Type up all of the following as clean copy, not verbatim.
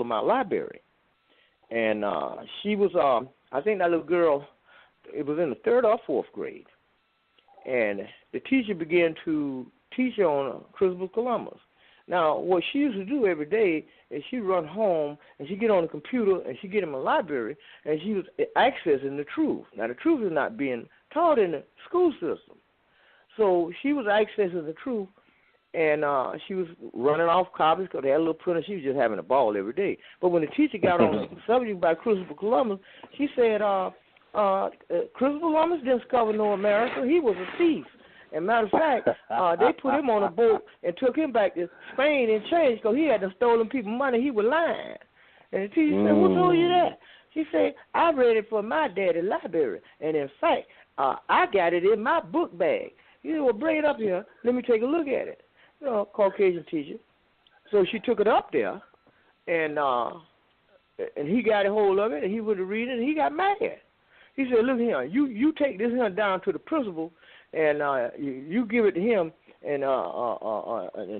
of my library. And she was, I think that little girl, it was in the 3rd or 4th grade. And the teacher began to teach her on Christopher Columbus. Now, what she used to do every day is she'd run home and she'd get on the computer and she'd get in my library and she was accessing the truth. Now, the truth is not being taught in the school system. So she was accessing the truth, and she was running off copies because they had a little printer. She was just having a ball every day. But when the teacher got on the subject by Christopher Columbus, she said, Christopher Columbus didn't discover no America. He was a thief. And matter of fact, they put him on a boat and took him back to Spain and changed because he had stolen people's money. He was lying. And the teacher said, who told you that? She said, I read it from my daddy's library. And in fact, I got it in my book bag. You know, well, bring it up here. Let me take a look at it. You know, Caucasian teacher. So she took it up there, and he got a hold of it, and he went to read it, and he got mad. He said, look here, you take this here down to the principal, and you give it to him, and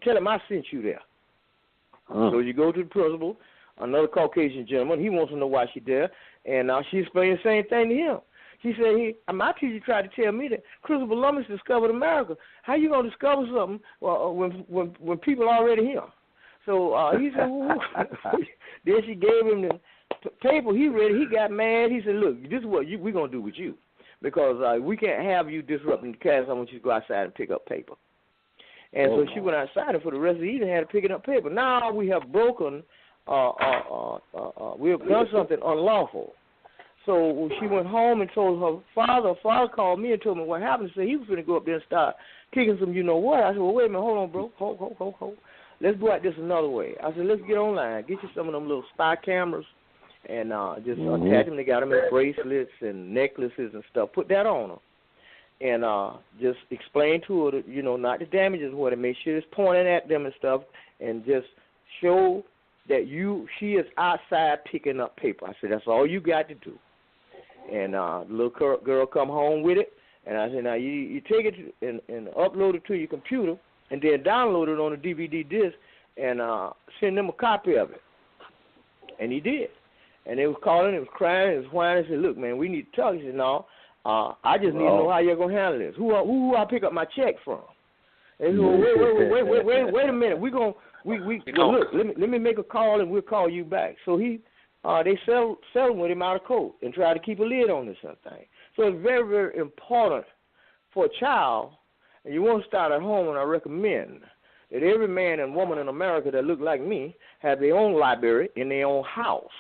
tell him I sent you there. So you go to the principal, another Caucasian gentleman. He wants to know why she's there, and she explained the same thing to him. She said, my teacher tried to tell me that Christopher Columbus discovered America. How you gonna discover something when people are already here? So he said, then she gave him the paper. He read it. He got mad. He said, look, this is what we're gonna do with you, because we can't have you disrupting the class. I want you to go outside and pick up paper. And so she went outside, and for the rest of the evening had to pick up paper. Now we have broken, we have done something unlawful. So she went home and told her father. Her father called me and told me what happened. He said he was going to go up there and start kicking some you-know-what. I said, well, wait a minute, hold on, bro. Hold. Let's go at this another way. I said, let's get online. Get you some of them little spy cameras and just attach them. They got them in bracelets and necklaces and stuff. Put that on them. And just explain to her, that, you know, not the damages, what it make sure it's pointing at them and stuff, and just show that she is outside picking up paper. I said, that's all you got to do. And the little girl come home with it, and I said, now you take it and upload it to your computer, and then download it on a DVD disc, and send them a copy of it. And he did. And they was calling, it was crying, it was whining. I said, look, man, we need to talk. He said, no, I just need to know how you're going to handle this. Who I pick up my check from? And he said, wait a minute. Look, let me make a call, and we'll call you back. So they settled with him out of court and tried to keep a lid on this thing. So it's very, very important for a child, and you want to start at home, and I recommend that every man and woman in America that look like me have their own library in their own house.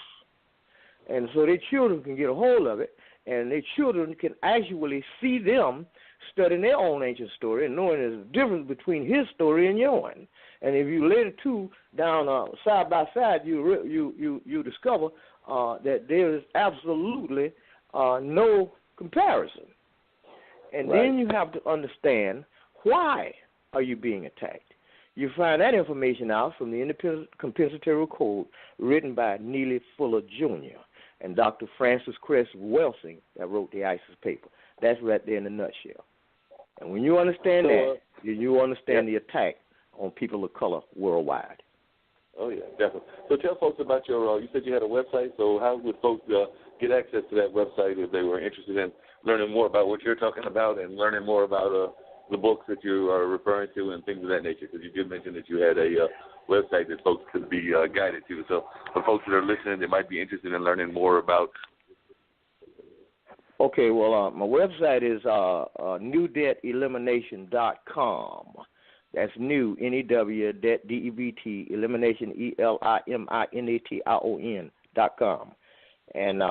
And so their children can get a hold of it, and their children can actually see them studying their own ancient story and knowing there's a difference between his story and yours. And if you lay the two down side by side, you discover that there is absolutely no comparison. And then you have to understand, why are you being attacked? You find that information out from the Independent Compensatory Code written by Neely Fuller Jr. and Dr. Francis Cress Welsing that wrote the ISIS paper. That's right there in a nutshell. And when you understand that, you understand the attack on people of color worldwide. Oh, yeah, definitely. So tell folks about you said you had a website, so how would folks get access to that website if they were interested in learning more about what you're talking about and learning more about the books that you are referring to and things of that nature? Because you did mention that you had a website that folks could be guided to. So for folks that are listening, they might be interested in learning more about. Okay, well, my website is newdebtelimination.com. That's new, N-E-W, debt, D-E-B-T, elimination, E-L-I-M-I-N-A-T-I-O-N.com. And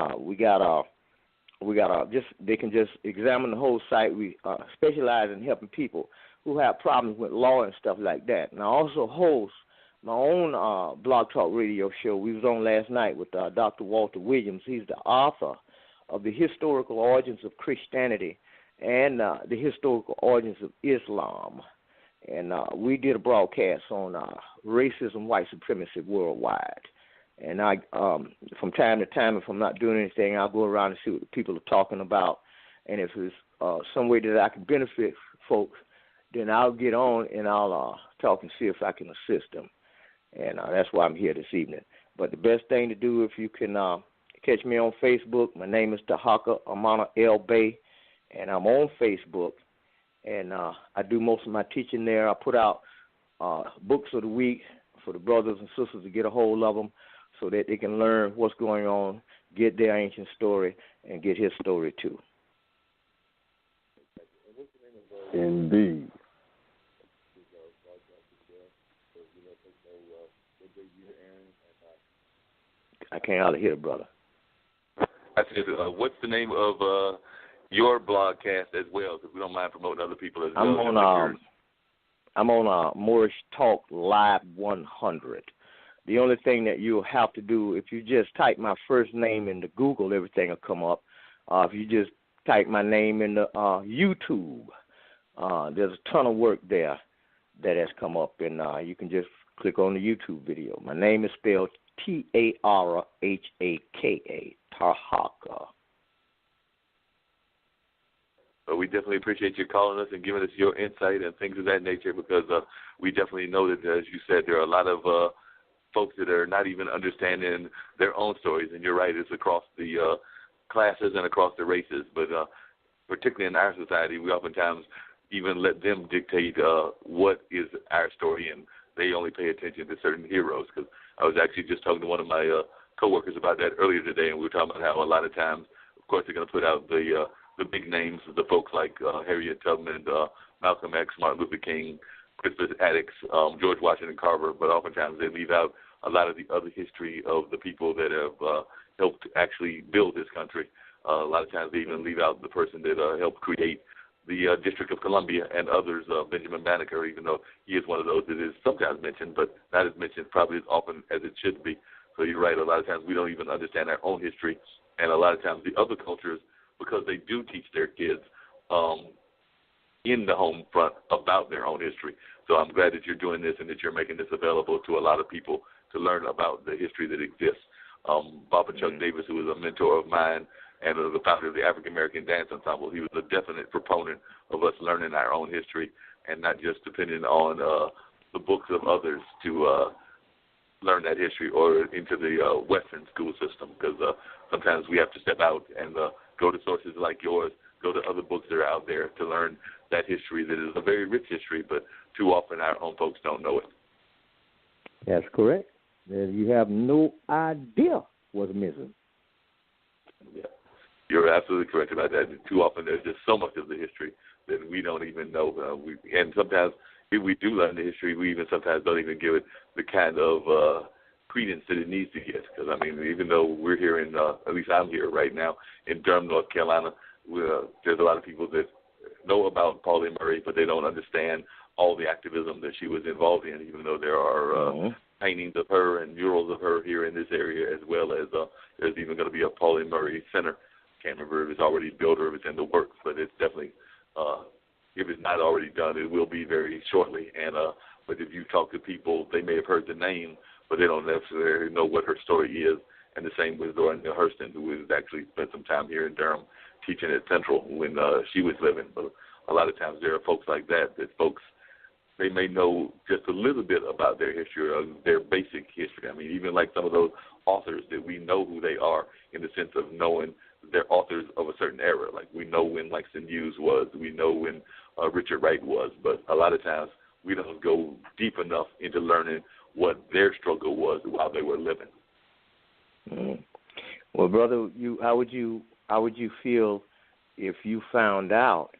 they can just examine the whole site. We specialize in helping people who have problems with law and stuff like that. And I also host my own blog talk radio show. We was on last night with Dr. Walter Williams. He's the author of The Historical Origins of Christianity and The Historical Origins of Islam. And we did a broadcast on racism, white supremacy worldwide. And I, from time to time, if I'm not doing anything, I'll go around and see what the people are talking about. And if there's some way that I can benefit folks, then I'll get on and I'll talk and see if I can assist them. And that's why I'm here this evening. But the best thing to do, if you can catch me on Facebook, my name is Tahaka Amana El Bay, and I'm on Facebook. And I do most of my teaching there. I put out books of the week for the brothers and sisters to get a hold of them so that they can learn what's going on, get their ancient story, and get his story too. Indeed. I can't hardly hear it, brother. I said, what's the name of your broadcast as well? Because we don't mind promoting other people as well. I'm on Moorish Talk Live 100. The only thing that you'll have to do, if you just type my first name into Google, everything will come up. If you just type my name into YouTube, there's a ton of work there that has come up, and you can just click on the YouTube video. My name is spelled Tarhaka, Tarhaka. But we definitely appreciate you calling us and giving us your insight and things of that nature, because we definitely know that, as you said, there are a lot of folks that are not even understanding their own stories. And you're right, it's across the classes and across the races. But particularly in our society, we oftentimes even let them dictate what is our story, and they only pay attention to certain heroes. Because I was actually just talking to one of my coworkers about that earlier today, and we were talking about how a lot of times, of course, they're going to put out the big names, the folks like Harriet Tubman, Malcolm X, Martin Luther King, Crispus Attucks, George Washington Carver, but oftentimes they leave out a lot of the other history of the people that have helped actually build this country. A lot of times they even leave out the person that helped create the District of Columbia and others, Benjamin Banneker, even though he is one of those that is sometimes mentioned, but not as mentioned probably as often as it should be. So you're right, a lot of times we don't even understand our own history, and a lot of times the other cultures, because they do teach their kids in the home front about their own history. So I'm glad that you're doing this and that you're making this available to a lot of people to learn about the history that exists. Baba Chuck Davis, who was a mentor of mine and the founder of the African American Dance Ensemble, he was a definite proponent of us learning our own history and not just depending on the books of others to learn that history, or into the Western school system, because sometimes we have to step out and go to sources like yours, go to other books that are out there to learn that history that is a very rich history, but too often our own folks don't know it. That's correct. You have no idea what's missing. Yeah, you're absolutely correct about that. Too often there's just so much of the history that we don't even know. And sometimes if we do learn the history, we even sometimes don't even give it the kind of credence that it needs to get. Because, I mean, even though we're here in, at least I'm here right now, in Durham, North Carolina, there's a lot of people that know about Pauli Murray, but they don't understand all the activism that she was involved in, even though there are paintings of her and murals of her here in this area, as well as there's even going to be a Pauli Murray Center. Can't remember if it's already built or if it's in the works, but it's definitely, if it's not already done, it will be very shortly. And but if you talk to people, they may have heard the name, but they don't necessarily know what her story is. And the same with Dorothy Hurston, who has actually spent some time here in Durham teaching at Central when she was living. But a lot of times there are folks like that folks, they may know just a little bit about their history or their basic history. I mean, even like some of those authors that we know who they are in the sense of knowing they're authors of a certain era. Like we know when Langston Hughes was, we know when Richard Wright was, but a lot of times we don't go deep enough into learning what their struggle was while they were living. Well, brother, how would you feel if you found out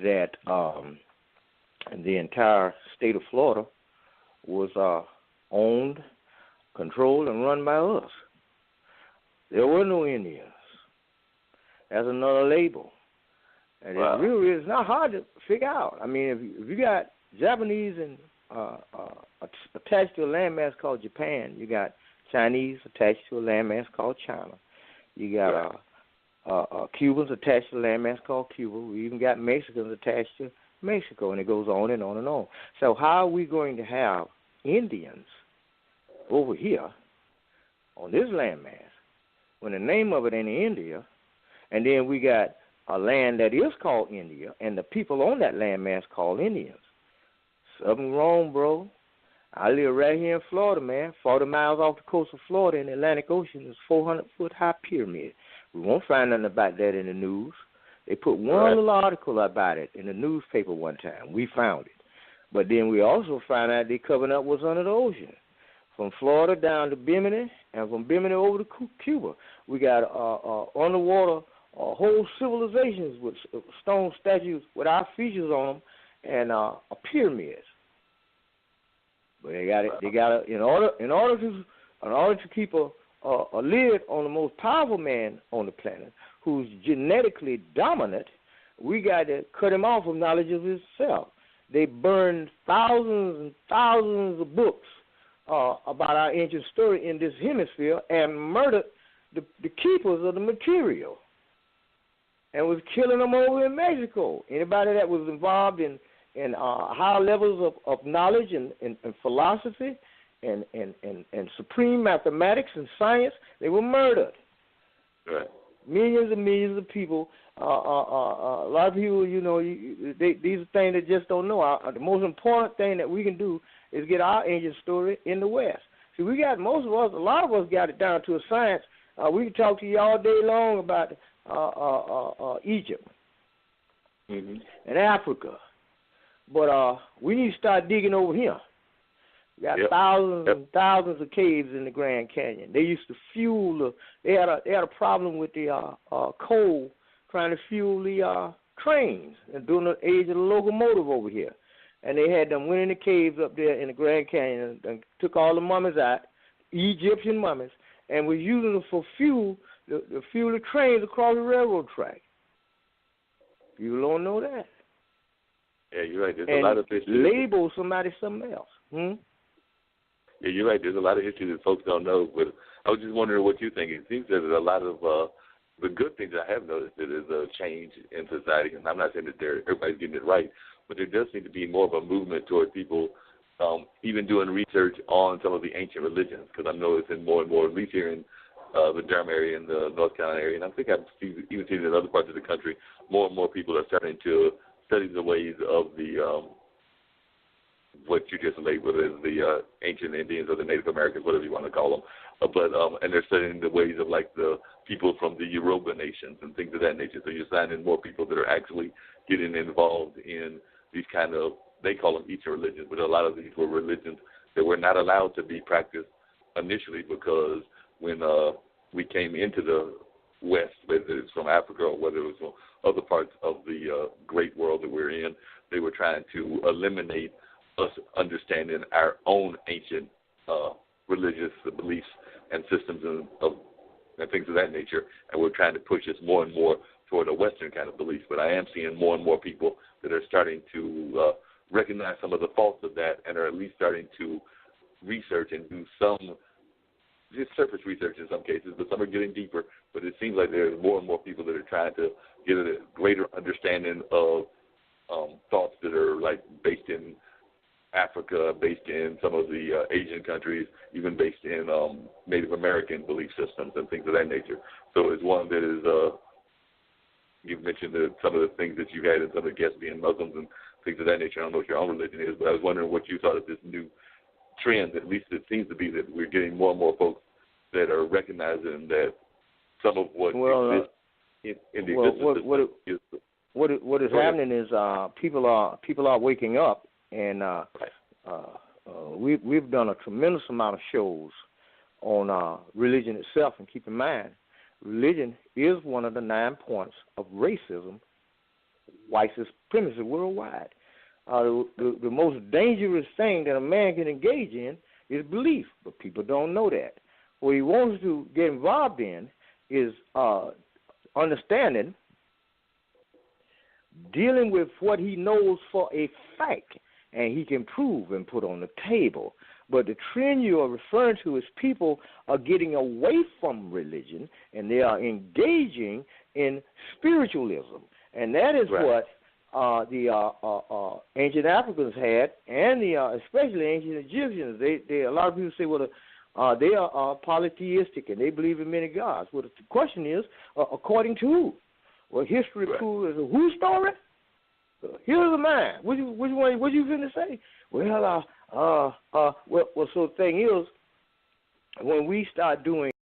that the entire state of Florida was owned, controlled, and run by us? There were no Indians. That's another label. And wow. It really is not hard to figure out. I mean, if you got Japanese and attached to a landmass called Japan, you got Chinese attached to a landmass called China. You got Cubans attached to a landmass called Cuba. We even got Mexicans attached to Mexico, and it goes on and on and on. So how are we going to have Indians over here on this landmass when the name of it ain't India, and then we got a land that is called India, and the people on that landmass called Indians? Something wrong, bro. I live right here in Florida, man, 40 miles off the coast of Florida in the Atlantic Ocean. There's a 400-foot high pyramid. We won't find nothing about that in the news. They put one little article about it in the newspaper one time. We found it. But then we also found out they covering up what's under the ocean. From Florida down to Bimini, and from Bimini over to Cuba. We got underwater whole civilizations with stone statues with our features on them and pyramids. But they got it. They got it in order to keep a lid on the most powerful man on the planet, who's genetically dominant. We got to cut him off from knowledge of himself. They burned thousands and thousands of books about our ancient story in this hemisphere and murdered the keepers of the material and was killing them over in Mexico. Anybody that was involved in high levels of knowledge and philosophy and supreme mathematics and science, they were murdered. Right. Millions and millions of people. A lot of people, these are things they just don't know. The most important thing that we can do is get our ancient story in the West. See, we got a lot of us got it down to a science. We can talk to you all day long about Egypt and Africa, but we need to start digging over here. We got thousands and thousands of caves in the Grand Canyon. They used to fuel. They had a problem with the coal trying to fuel the trains and during the age of the locomotive over here. And they had them went in the caves up there in the Grand Canyon and took all the mummies out, Egyptian mummies, and was using them for fuel, to fuel the trains across the railroad track. People don't know that. Yeah, you're right. There's a lot of history. Label somebody something else. Yeah, you're right. There's a lot of history that folks don't know. But I was just wondering what you think. It seems that there's a lot of the good things I have noticed that there's a change in society. And I'm not saying that everybody's getting it right, but there does seem to be more of a movement toward people even doing research on some of the ancient religions, because I'm noticing more and more, at least here in the Durham area and the North Carolina area, and I think I've even seen it in other parts of the country, more and more people are starting to study the ways of the what you just labeled as the ancient Indians or the Native Americans, whatever you want to call them. And they're studying the ways of like the people from the Yoruba nations and things of that nature. So you're finding more people that are actually getting involved in these kind of, they call them ancient religions, but a lot of these were religions that were not allowed to be practiced initially because when we came into the West, whether it's from Africa or whether it was from other parts of the great world that we're in, they were trying to eliminate us understanding our own ancient religious beliefs and systems and things of that nature, and we're trying to push us more and more toward a Western kind of belief. But I am seeing more and more people that are starting to recognize some of the faults of that and are at least starting to research and do some just surface research in some cases, but some are getting deeper. But it seems like there's more and more people that are trying to get a greater understanding of thoughts that are like based in Africa, based in some of the Asian countries, even based in Native American belief systems and things of that nature. So it's one that is, you've mentioned that some of the things that you had and some of the guests being Muslims and things of that nature. I don't know what your own religion is, but I was wondering what you thought of this new trend. At least it seems to be that we're getting more and more folks that are recognizing that some of what exists in the existence is what is happening is people are waking up, and we've done a tremendous amount of shows on religion itself. And keep in mind, religion is one of the 9 points of racism, white supremacy worldwide. The most dangerous thing that a man can engage in is belief, but people don't know that. What he wants to get involved in is understanding, dealing with what he knows for a fact, and he can prove and put on the table. But the trend you are referring to is people are getting away from religion, and they are engaging in spiritualism. And that is what the ancient Africans had, and especially ancient Egyptians. They a lot of people say, well, they are polytheistic and they believe in many gods. Well, the question is, according to who? Well, history proves a who story. Here's a man. Which one? What you finna say? Well, Well, so the thing is, when we start doing